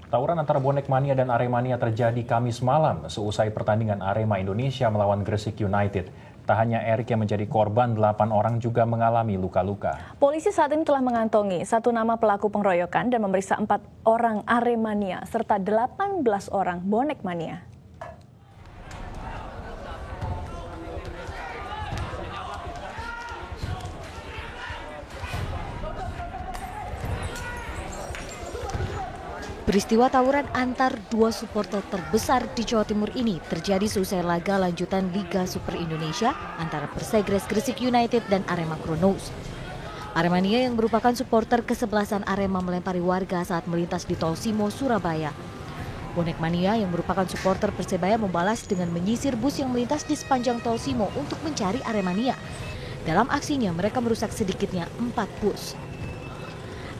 Tawuran antara bonek mania dan Aremania terjadi Kamis malam seusai pertandingan Arema Indonesia melawan Gresik United. Tak hanya Erik yang menjadi korban, 8 orang juga mengalami luka-luka. Polisi saat ini telah mengantongi 1 nama pelaku pengeroyokan dan memeriksa 4 orang Aremania serta 18 orang bonek mania. Peristiwa tawuran antar 2 supporter terbesar di Jawa Timur ini terjadi seusai laga lanjutan Liga Super Indonesia antara Persegres Gresik United dan Arema Kronos. Aremania yang merupakan supporter kesebelasan Arema melempari warga saat melintas di Tol Simo, Surabaya. Bonek mania yang merupakan supporter Persebaya membalas dengan menyisir bus yang melintas di sepanjang Tol Simo untuk mencari Aremania. Dalam aksinya mereka merusak sedikitnya 4 bus.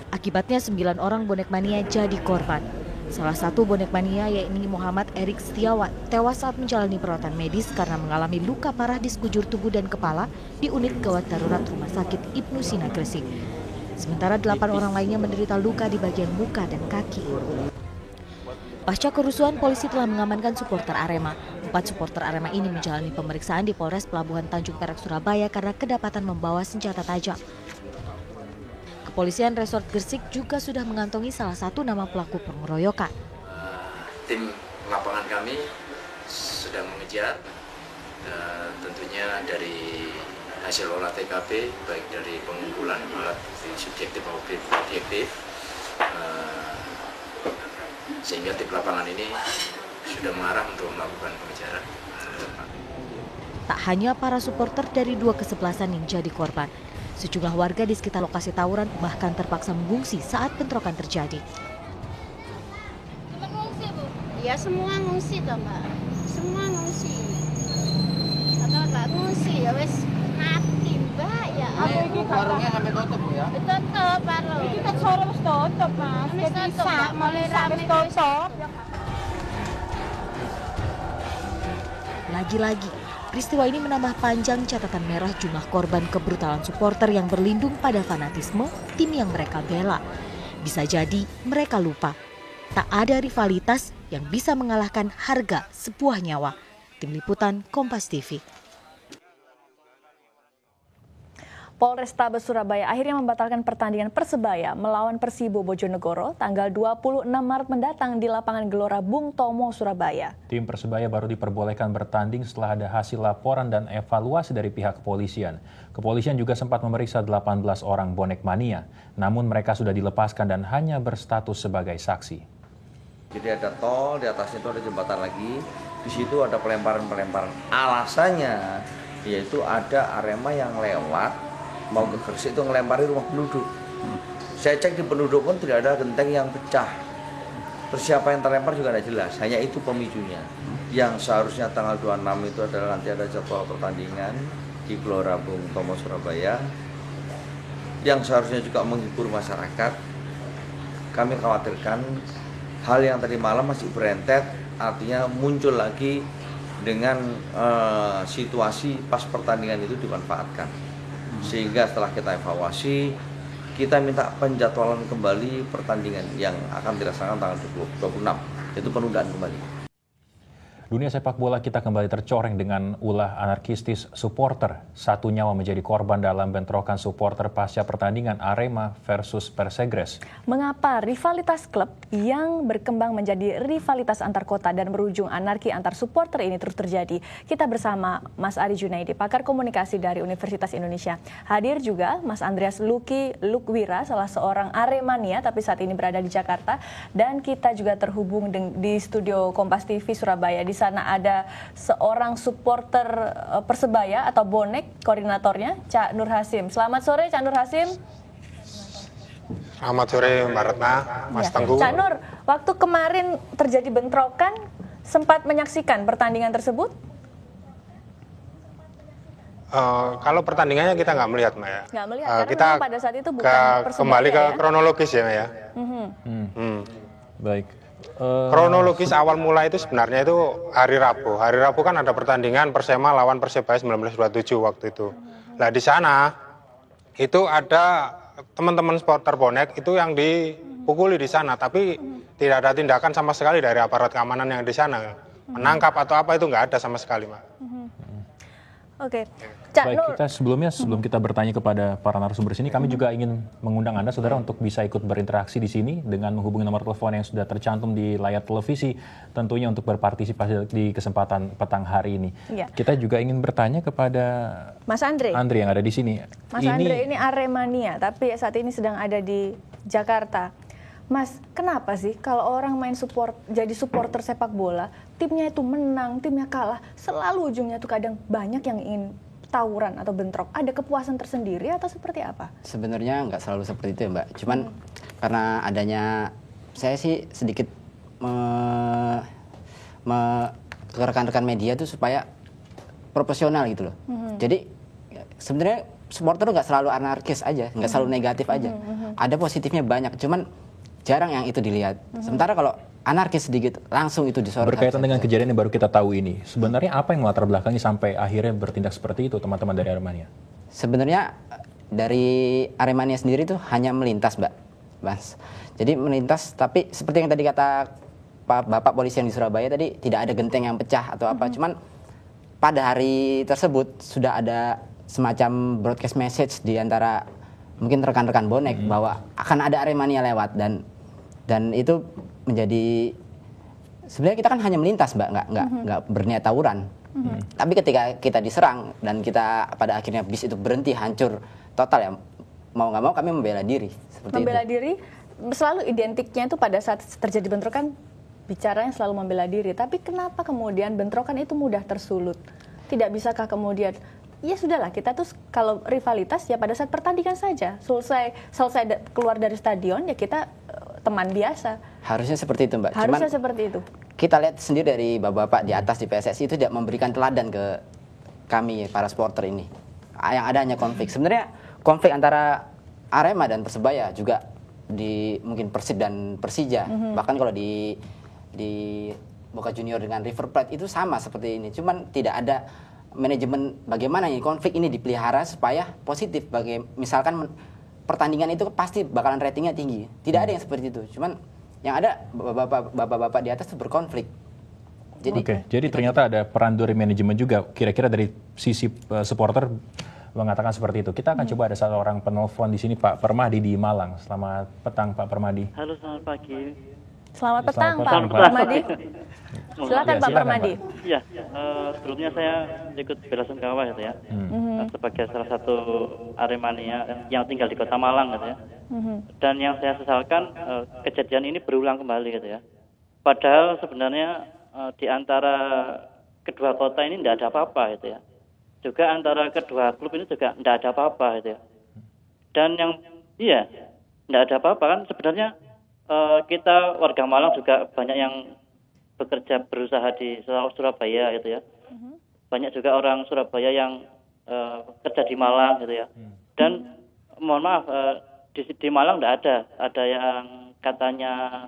Akibatnya 9 orang bonek mania jadi korban. Salah satu bonek mania yakni Muhammad Erik Setiawan tewas saat menjalani perawatan medis karena mengalami luka parah di sekujur tubuh dan kepala di unit gawat darurat Rumah Sakit Ibnu Sina Gresik. Sementara 8 orang lainnya menderita luka di bagian muka dan kaki. Pasca kerusuhan, polisi telah mengamankan supporter Arema. 4 supporter Arema ini menjalani pemeriksaan di Polres Pelabuhan Tanjung Perak, Surabaya karena kedapatan membawa senjata tajam. Kepolisian Resort Gresik juga sudah mengantongi salah satu nama pelaku pengeroyokan. Tim lapangan kami sedang mengejar, tentunya dari hasil olah TKP, baik dari pengumpulan alat subjektif maupun objektif, sehingga tim lapangan ini sudah mengarah untuk melakukan pengejaran. Tak hanya para supporter dari 2 kesebelasan yang jadi korban, sejumlah warga di sekitar lokasi tawuran bahkan terpaksa mengungsi saat bentrokan terjadi. Mengungsi, Bu? Ya, semua ngungsi toh, Mbak. Semua ngungsi. Atau nggak ngungsi ya wes mati, Mbak. Ya, warungnya sampai tutup, Bu, ya? Tutup, warung. Iki kan sore wis tutup, Mas. Wis tutup, mulai rame tutup. Lagi-lagi, peristiwa ini menambah panjang catatan merah jumlah korban kebrutalan supporter yang berlindung pada fanatisme tim yang mereka bela. Bisa jadi mereka lupa, tak ada rivalitas yang bisa mengalahkan harga sebuah nyawa. Tim Liputan Kompas TV. Polrestabes Surabaya akhirnya membatalkan pertandingan Persebaya melawan Persibo Bojonegoro tanggal 26 Maret mendatang di lapangan Gelora Bung Tomo, Surabaya. Tim Persebaya baru diperbolehkan bertanding setelah ada hasil laporan dan evaluasi dari pihak kepolisian. Kepolisian juga sempat memeriksa 18 orang bonek mania, namun mereka sudah dilepaskan dan hanya berstatus sebagai saksi. Jadi ada tol, di atasnya itu ada jembatan lagi, di situ ada pelemparan-pelemparan. Alasannya yaitu ada Arema yang lewat mau ke Gresik itu ngelempari rumah penduduk. Saya cek di penduduk pun tidak ada genteng yang pecah. Terus siapa yang terlempar juga tidak jelas. Hanya itu pemicunya. Yang seharusnya tanggal 26 itu adalah nanti ada jadwal pertandingan di Gelora Bung Tomo, Surabaya. Yang seharusnya juga menghibur masyarakat. Kami khawatirkan hal yang tadi malam masih berentet, artinya muncul lagi dengan situasi pas pertandingan itu dimanfaatkan. Sehingga setelah kita evaluasi, kita minta penjadwalan kembali pertandingan yang akan dilaksanakan tanggal 26, yaitu penundaan kembali. Dunia sepak bola kita kembali tercoreng dengan ulah anarkistis supporter. 1 nyawa menjadi korban dalam bentrokan supporter pasca pertandingan Arema versus Persegres. Mengapa rivalitas klub yang berkembang menjadi rivalitas antar kota dan berujung anarki antar supporter ini terus terjadi? Kita bersama Mas Ari Junaidi, pakar komunikasi dari Universitas Indonesia. Hadir juga Mas Andreas Lukwira, salah seorang Aremania tapi saat ini berada di Jakarta. Dan kita juga terhubung di studio Kompas TV Surabaya. Di sana ada seorang supporter Persebaya atau bonek, koordinatornya Cak Nur Hasim. Selamat sore Cak Nur Hasim. Selamat sore Mbak Retna, Mas Tengku. Cak Nur, waktu kemarin terjadi bentrokan, sempat menyaksikan pertandingan tersebut? Kalau pertandingannya kita nggak melihat, Mbak ya. Nggak melihat, karena kita pada saat itu bukan Persebaya kembali ke ya? kronologis ya, Mbak ya. Baik. Kronologis awal mula itu sebenarnya itu hari Rabu. Hari Rabu kan ada pertandingan Persema lawan Persebaya 1927 waktu itu. Nah di sana itu ada teman-teman supporter bonek itu yang pukuli di sana, tapi tidak ada tindakan sama sekali dari aparat keamanan yang di sana. Menangkap atau apa itu nggak ada sama sekali, Mbak. Oke. Cak Baik, Nur, kita sebelum kita bertanya kepada para narasumber sini, kami juga ingin mengundang Anda, saudara, untuk bisa ikut berinteraksi di sini dengan menghubungi nomor telepon yang sudah tercantum di layar televisi, tentunya untuk berpartisipasi di kesempatan petang hari ini. Iya. Kita juga ingin bertanya kepada Mas Andre. Andre yang ada di sini. Mas Andre ini Aremania, tapi saat ini sedang ada di Jakarta. Mas, kenapa sih kalau orang main jadi supporter sepak bola, timnya itu menang, timnya kalah, selalu ujungnya tuh kadang banyak yang ingin tawuran atau bentrok. Ada kepuasan tersendiri atau seperti apa? Sebenarnya nggak selalu seperti itu ya, Mbak. Cuman karena adanya, saya sih sedikit ke rekan-rekan media tuh supaya proporsional gitu loh. Jadi sebenarnya supporter nggak selalu anarkis aja, nggak selalu negatif aja. Ada positifnya banyak, cuman jarang yang itu dilihat. Sementara kalau anarkis sedikit, langsung itu disorot. Berkaitan dengan kejadian yang baru kita tahu ini, sebenarnya apa yang melatar belakangi sampai akhirnya bertindak seperti itu teman-teman dari Aremania? Sebenarnya dari Aremania sendiri tuh hanya melintas, Mas. Jadi melintas, tapi seperti yang tadi kata Bapak polisi yang di Surabaya tadi, tidak ada genteng yang pecah atau apa. Cuman pada hari tersebut sudah ada semacam broadcast message di antara mungkin rekan-rekan bonek bahwa akan ada Aremania lewat, dan itu menjadi, sebenarnya kita kan hanya melintas, Mbak, nggak berniat tawuran. Tapi ketika kita diserang dan kita pada akhirnya bis itu berhenti, hancur total ya, mau nggak mau kami membela diri. Membela diri selalu identiknya itu pada saat terjadi bentrokan, bicaranya selalu membela diri. Tapi kenapa kemudian bentrokan itu mudah tersulut? Tidak bisakah kemudian, ya sudahlah, kita tuh kalau rivalitas ya pada saat pertandingan saja, selesai keluar dari stadion ya kita teman biasa. Harusnya seperti itu, Mbak. Harusnya seperti itu. Kita lihat sendiri dari bapak-bapak di atas di PSSI itu tidak memberikan teladan ke kami para supporter ini. Yang ada hanya konflik. Sebenarnya konflik antara Arema dan Persebaya juga di mungkin Persib dan Persija. Bahkan kalau di Boca Junior dengan River Plate itu sama seperti ini. Cuman tidak ada manajemen bagaimana ini konflik ini dipelihara supaya positif. Misalkan pertandingan itu pasti bakalan ratingnya tinggi. Tidak ada yang seperti itu. Cuman yang ada bapak-bapak di atas itu berkonflik. Jadi ternyata ada peran dari manajemen juga. Kira-kira dari sisi supporter mengatakan seperti itu. Kita akan coba ada satu orang penelpon di sini, Pak Permadi di Malang. Selamat petang, Pak Permadi. Halo, selamat pagi. Selamat petang, Pak Permadi. Silakan, Pak Permadi. Iya, sebelumnya saya ikut bela-sungkawa gitu ya, sebagai salah satu Aremania yang tinggal di Kota Malang gitu ya. Dan yang saya sesalkan, kejadian ini berulang kembali gitu ya. Padahal sebenarnya di antara kedua kota ini tidak ada apa-apa gitu ya. Juga antara kedua klub ini juga tidak ada apa-apa gitu ya. Dan yang tidak ada apa-apa kan sebenarnya. Kita warga Malang juga banyak yang bekerja berusaha di Surabaya gitu ya. Banyak juga orang Surabaya yang kerja di Malang gitu ya. Dan mohon maaf, di Malang tidak ada yang katanya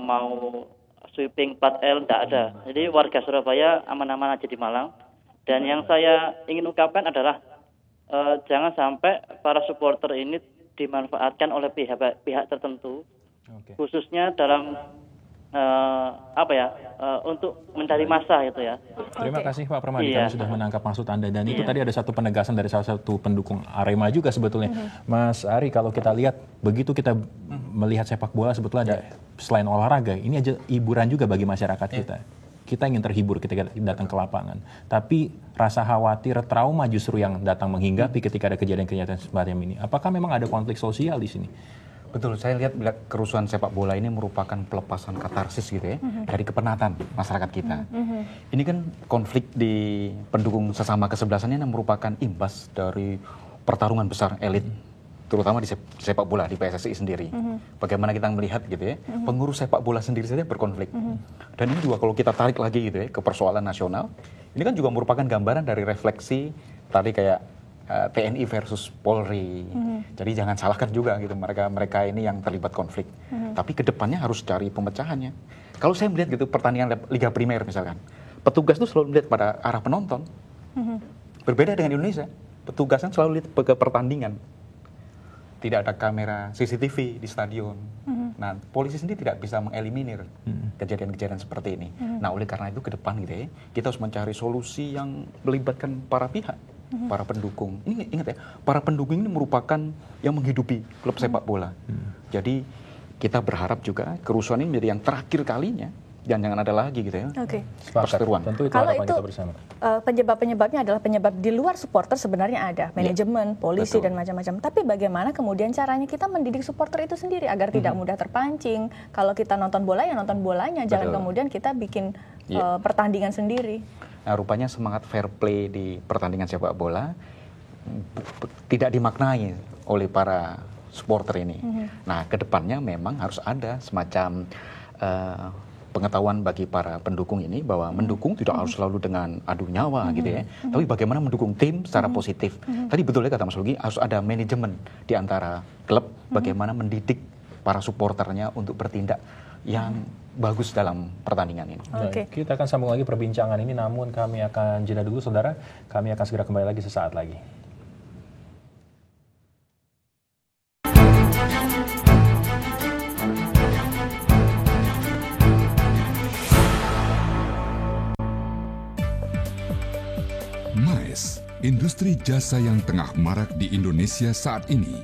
mau sweeping plat L, tidak ada. Jadi warga Surabaya aman-aman aja di Malang. Dan yang saya ingin ungkapkan adalah jangan sampai para supporter ini dimanfaatkan oleh pihak tertentu. Khususnya dalam untuk mencari massa gitu ya. Terima kasih Pak Permadi, kami sudah menangkap maksud Anda, dan itu tadi ada satu penegasan dari salah satu pendukung Arema juga sebetulnya. Mas Ari, kalau kita lihat begitu kita melihat sepak bola sebetulnya ada selain olahraga, ini aja hiburan juga bagi masyarakat kita. Kita ingin terhibur ketika datang ke lapangan, tapi rasa khawatir, trauma justru yang datang menghinggapi ketika ada kejadian-kejadian semacam ini. Apakah memang ada konflik sosial di sini? Betul, saya lihat kerusuhan sepak bola ini merupakan pelepasan katarsis gitu ya, dari kepenatan masyarakat kita. Ini kan konflik di pendukung sesama kesebelasannya yang merupakan imbas dari pertarungan besar elit, terutama di sepak bola, di PSSI sendiri. Bagaimana kita melihat gitu ya, pengurus sepak bola sendiri saja berkonflik. Dan ini juga kalau kita tarik lagi gitu ya, ke persoalan nasional, ini kan juga merupakan gambaran dari refleksi tadi kayak TNI versus Polri. Jadi jangan salahkan juga gitu mereka ini yang terlibat konflik. Tapi kedepannya harus cari pemecahannya. Kalau saya melihat gitu pertandingan Liga Primer misalkan, petugas itu selalu melihat pada arah penonton. Berbeda dengan Indonesia, petugasnya selalu lihat ke pertandingan. tidak ada kamera CCTV di stadion. Nah, polisi sendiri tidak bisa mengeliminir kejadian-kejadian seperti ini. Nah, oleh karena itu ke depan gitu ya, kita harus mencari solusi yang melibatkan para pihak, para pendukung. Ini ingat ya, para pendukung ini merupakan yang menghidupi klub sepak bola. Jadi kita berharap juga kerusuhan ini menjadi yang terakhir kalinya. Jangan ada lagi gitu ya. Oke. Perseteruan. Tentu itu kalau harapan itu kita bersama. Penyebab-penyebabnya adalah penyebab di luar supporter sebenarnya ada, manajemen, polisi dan macam-macam. Tapi bagaimana kemudian caranya kita mendidik supporter itu sendiri agar tidak mudah terpancing. Kalau kita nonton bola ya nonton bolanya, jangan kemudian kita bikin pertandingan sendiri. Nah, rupanya semangat fair play di pertandingan sepak bola tidak dimaknai oleh para supporter ini. Nah, kedepannya memang harus ada semacam pengetahuan bagi para pendukung ini bahwa mendukung tidak harus selalu dengan adu nyawa gitu ya. Tapi bagaimana mendukung tim secara positif. Tadi betul ya kata Mas Lugi, harus ada manajemen di antara klub bagaimana mendidik para supporternya untuk bertindak yang bagus dalam pertandingan ini. Kita akan sambung lagi perbincangan ini, namun kami akan jeda dulu saudara. Kami akan segera kembali lagi sesaat lagi. MAES, industri jasa yang tengah marak di Indonesia saat ini.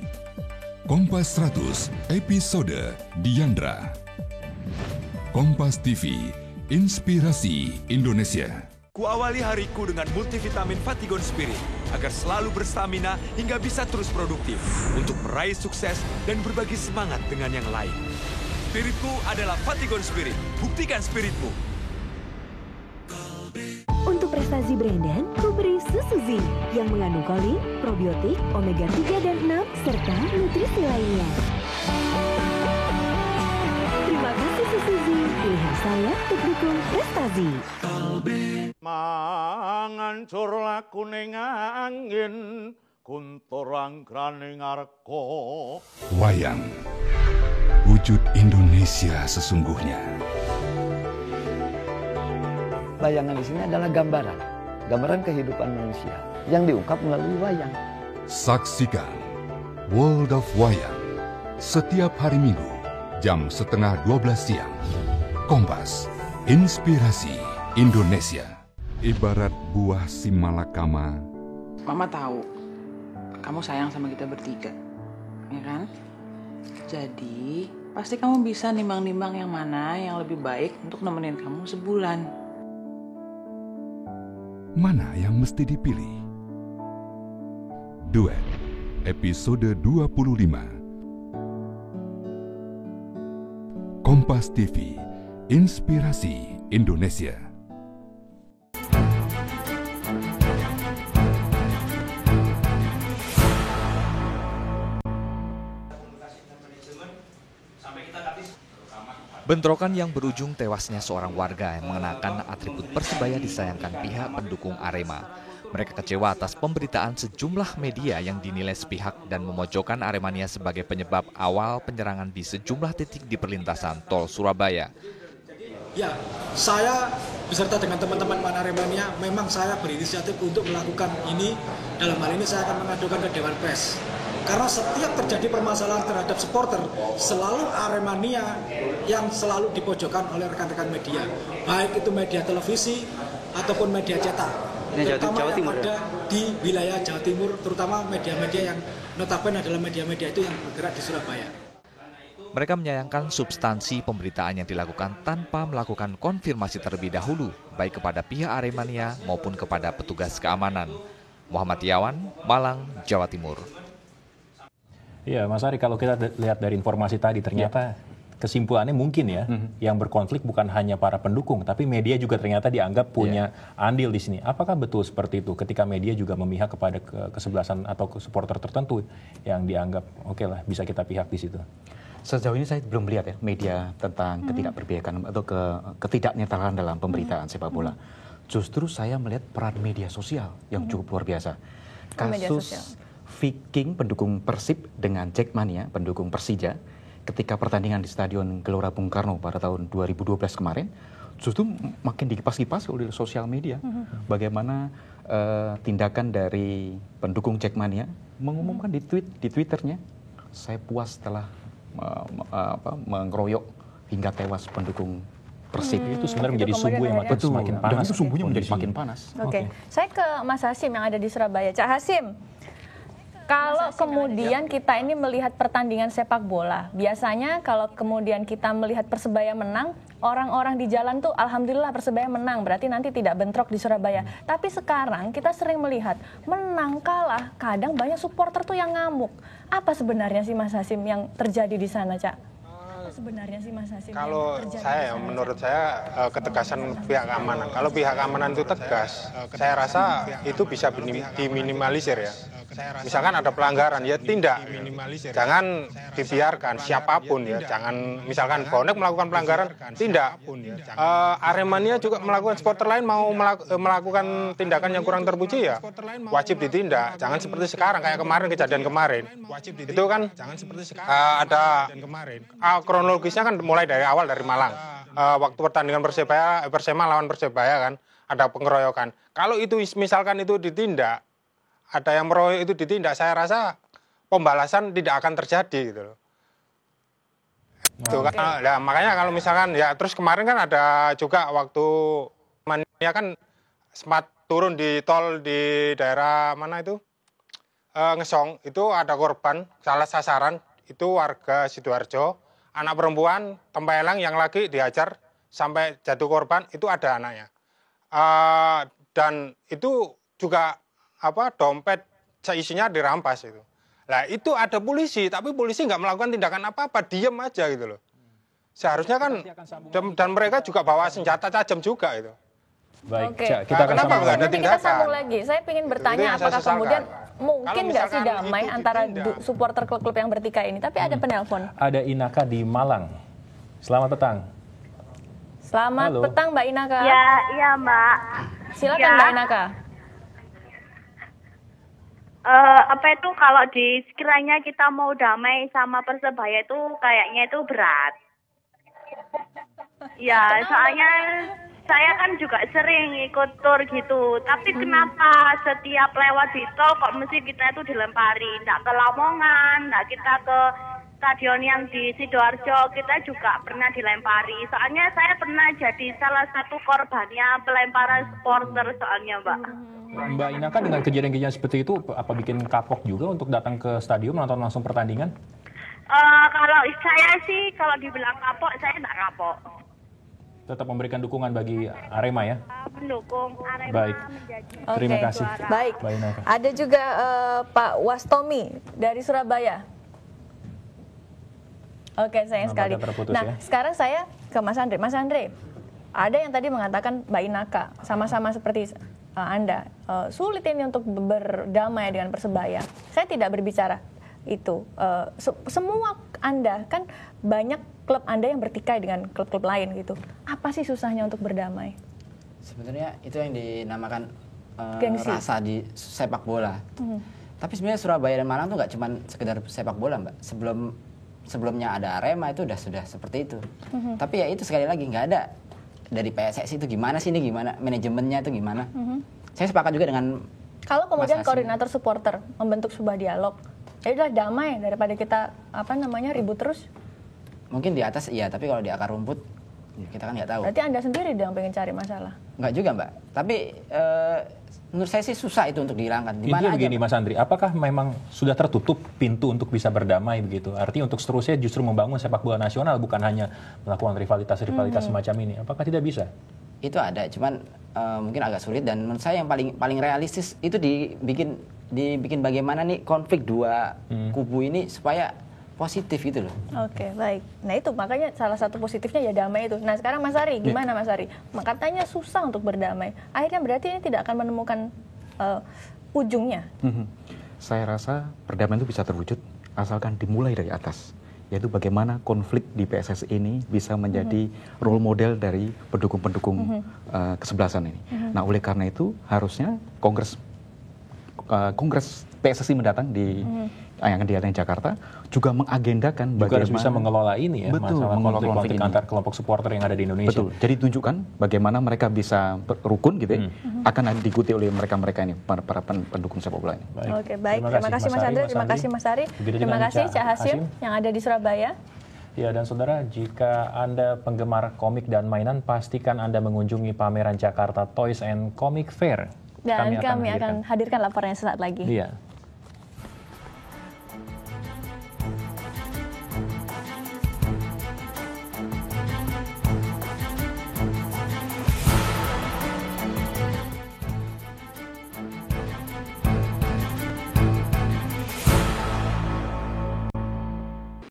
Kompas 100, episode Diandra. Kompas TV, inspirasi Indonesia. Kuawali hariku dengan multivitamin Fatigon Spirit agar selalu berstamina hingga bisa terus produktif untuk meraih sukses dan berbagi semangat dengan yang lain. Spiritku adalah Fatigon Spirit. Buktikan spiritmu. Untuk prestasi Brandon, ku beri susu Zi yang mengandung kolin, probiotik, omega 3 dan 6 serta nutrisi lainnya. Terima kasih susu Zi, pilihan saya untuk dukung prestasi. Mangancur laku ning angin, kuntur anggrane ngareko. Wayang, wujud Indonesia sesungguhnya. Bayangan di sini adalah gambaran kehidupan manusia yang diungkap melalui wayang. Saksikan World of Wayang setiap hari Minggu jam 11:30 siang. Kompas, inspirasi Indonesia. Ibarat buah simalakama. Mama tahu kamu sayang sama kita bertiga, ya kan? Jadi pasti kamu bisa nimbang-nimbang yang mana yang lebih baik untuk nemenin kamu sebulan. Mana yang mesti dipilih? Duet, episode 25. Kompas TV, inspirasi Indonesia. Bentrokan yang berujung tewasnya seorang warga yang mengenakan atribut Persebaya disayangkan pihak pendukung Arema. Mereka kecewa atas pemberitaan sejumlah media yang dinilai sepihak dan memojokkan Aremania sebagai penyebab awal penyerangan di sejumlah titik di perlintasan tol Surabaya. Ya, saya beserta dengan teman-teman Man Aremania, memang saya berinisiatif untuk melakukan ini. Dalam hal ini saya akan mengadukan ke Dewan Pers. Karena setiap terjadi permasalahan terhadap supporter, selalu Aremania yang selalu dipojokkan oleh rekan-rekan media. Baik itu media televisi ataupun media cetak. Terutama yang ada di wilayah Jawa Timur, terutama media-media yang notabene adalah media-media itu yang bergerak di Surabaya. Mereka menyayangkan substansi pemberitaan yang dilakukan tanpa melakukan konfirmasi terlebih dahulu, baik kepada pihak Aremania maupun kepada petugas keamanan. Muhammad Yawan, Malang, Jawa Timur. Iya, Mas Ari, kalau kita lihat dari informasi tadi, ternyata kesimpulannya mungkin ya, yang berkonflik bukan hanya para pendukung, tapi media juga ternyata dianggap punya andil di sini. Apakah betul seperti itu ketika media juga memihak kepada kesebelasan atau supporter tertentu yang dianggap oke lah bisa kita pihak di situ? Sejauh ini saya belum melihat ya media tentang ketidakberpihakan atau ketidaknetralan dalam pemberitaan sepak bola. Justru saya melihat peran media sosial yang cukup luar biasa. Kasus Viking pendukung Persib dengan Jackmania pendukung Persija ketika pertandingan di Stadion Gelora Bung Karno pada tahun 2012 kemarin justru makin dikipas-kipas oleh sosial media. Bagaimana tindakan dari pendukung Jackmania mengumumkan di Twitternya saya puas setelah mengeroyok hingga tewas pendukung Persib. Itu sebenarnya menjadi sumbu yang makin semakin panas. Dan itu sumbunya menjadi semakin panas. Oke. Saya ke Mas Hasim yang ada di Surabaya. Cak Hasim, kalau kemudian kita ini melihat pertandingan sepak bola, biasanya kalau kemudian kita melihat Persebaya menang, orang-orang di jalan tuh alhamdulillah Persebaya menang, berarti nanti tidak bentrok di Surabaya. Tapi sekarang kita sering melihat menang kalah, kadang banyak supporter tuh yang ngamuk. Apa sebenarnya sih Mas Hasim yang terjadi di sana, Cak? Sebenarnya sih Mas Hasim. Kalau saya, menurut saya ketegasan pihak keamanan. Kalau pihak keamanan itu tegas, saya rasa itu bisa diminimalisir ya. Misalkan ada pelanggaran, ya tindak. Jangan dibiarkan siapapun ya. Jangan misalkan bonek melakukan pelanggaran, tindak. Aremania juga melakukan, supporter lain mau melakukan tindakan yang kurang terpuji ya, wajib ditindak. Jangan seperti sekarang kayak kemarin, kejadian kemarin. Itu kan ada kronologisnya kan mulai dari awal dari Malang. Waktu pertandingan Persema lawan Persebaya kan ada pengeroyokan. Kalau itu misalkan itu ditindak, ada yang meroyok itu ditindak, saya rasa pembalasan tidak akan terjadi gitu loh. Itu kan, nah, makanya kalau misalkan ya terus kemarin kan ada juga waktu Mania kan sempat turun di tol di daerah mana itu Ngesong, itu ada korban salah sasaran, itu warga Sidoarjo, anak perempuan tempelang yang lagi dihajar sampai jatuh korban, itu ada anaknya. Dan itu juga dompet seisinya dirampas itu. Nah itu ada polisi, tapi polisi nggak melakukan tindakan apa-apa, diem aja gitu loh. Seharusnya kan, dan mereka juga bawa senjata tajam juga itu. Baik, Oke. kita akan Kenapa sambung lagi. nanti kita sambung lagi. Saya ingin bertanya apakah kemudian mungkin nggak sih damai antara supporter klub-klub yang bertikai ini? Tapi ada penelpon. Ada Inaka di Malang. Selamat petang. Selamat petang Mbak Inaka. Ya, iya Mbak. Silakan Mbak Inaka. Apa itu kalau sekiranya kita mau damai sama Persebaya itu kayaknya itu berat. Ya, soalnya saya kan juga sering ikut tur gitu. Tapi kenapa setiap lewat di tol kok mesti kita itu dilempari? Nggak ke Lamongan, nggak kita ke stadion yang di Sidoarjo, kita juga pernah dilempari. Soalnya saya pernah jadi salah satu korbannya pelemparan supporter soalnya, Mbak. Mbak Inaka, dengan kejadian-kejadian seperti itu, apa bikin kapok juga untuk datang ke stadion menonton langsung pertandingan? Kalau saya sih, kalau dibilang kapok, saya nggak kapok. Tetap memberikan dukungan bagi Arema ya? Mendukung Arema. Baik, terima kasih. Baik, Mbak Inaka. ada juga Pak Wastomi dari Surabaya. Oke, sayang sekali. Terputus, nah, ya. sekarang saya ke Mas Andre. Mas Andre, ada yang tadi mengatakan Mbak Inaka, sama-sama seperti Anda, sulit ini untuk berdamai dengan Persebaya. Saya tidak berbicara itu. Semua Anda, kan banyak klub Anda yang bertikai dengan klub-klub lain gitu. Apa sih susahnya untuk berdamai? Sebenarnya itu yang dinamakan Gengsi. rasa di sepak bola. Tapi sebenarnya Surabaya dan Malang tuh nggak cuma sekedar sepak bola, Mbak. Sebelumnya ada Arema itu sudah seperti itu. Tapi ya itu sekali lagi nggak ada dari PSSI itu gimana sih ini, gimana manajemennya itu gimana. Saya sepakat juga dengan kalau kemudian koordinator supporter membentuk sebuah dialog, ya udah damai daripada kita ribut terus. Mungkin di atas iya, tapi kalau di akar rumput kita kan nggak tahu. Berarti Anda sendiri yang pengen cari masalah? Nggak juga, Mbak. Tapi menurut saya sih susah itu untuk dihilangkan. Intinya begini, Mas Andri, apakah memang sudah tertutup pintu untuk bisa berdamai begitu? Artinya untuk seterusnya justru membangun sepak bola nasional, bukan hanya melakukan rivalitas semacam ini. Apakah tidak bisa? Itu ada, cuman mungkin agak sulit, dan menurut saya yang paling realistis itu dibikin bagaimana nih konflik dua kubu ini supaya positif gitu loh. Oke, baik. Nah itu makanya salah satu positifnya ya damai itu. Nah sekarang Mas Ari, gimana Mas Ari? Katanya susah untuk berdamai. Akhirnya berarti ini tidak akan menemukan ujungnya. Saya rasa perdamaian itu bisa terwujud asalkan dimulai dari atas. Yaitu bagaimana konflik di PSSI ini bisa menjadi role model dari pendukung-pendukung kesebelasan ini. Nah oleh karena itu harusnya Kongres PSSI mendatang di yang akan diadakan di Jakarta juga mengagendakan juga harus bisa mengelola ini ya, masalah konflik antar kelompok supporter yang ada di Indonesia. Betul. Jadi tunjukkan bagaimana mereka bisa rukun gitu ya, akan diikuti oleh mereka-mereka ini, para pendukung sepak bola ini. Oke, baik. Terima kasih Mas Andre, terima kasih Mas Ari, terima kasih Cak Hasyim yang ada di Surabaya. Ya, dan saudara, jika Anda penggemar komik dan mainan, pastikan Anda mengunjungi pameran Jakarta Toys and Comic Fair. Dan kami akan hadirkan laporannya sesaat lagi. Iya.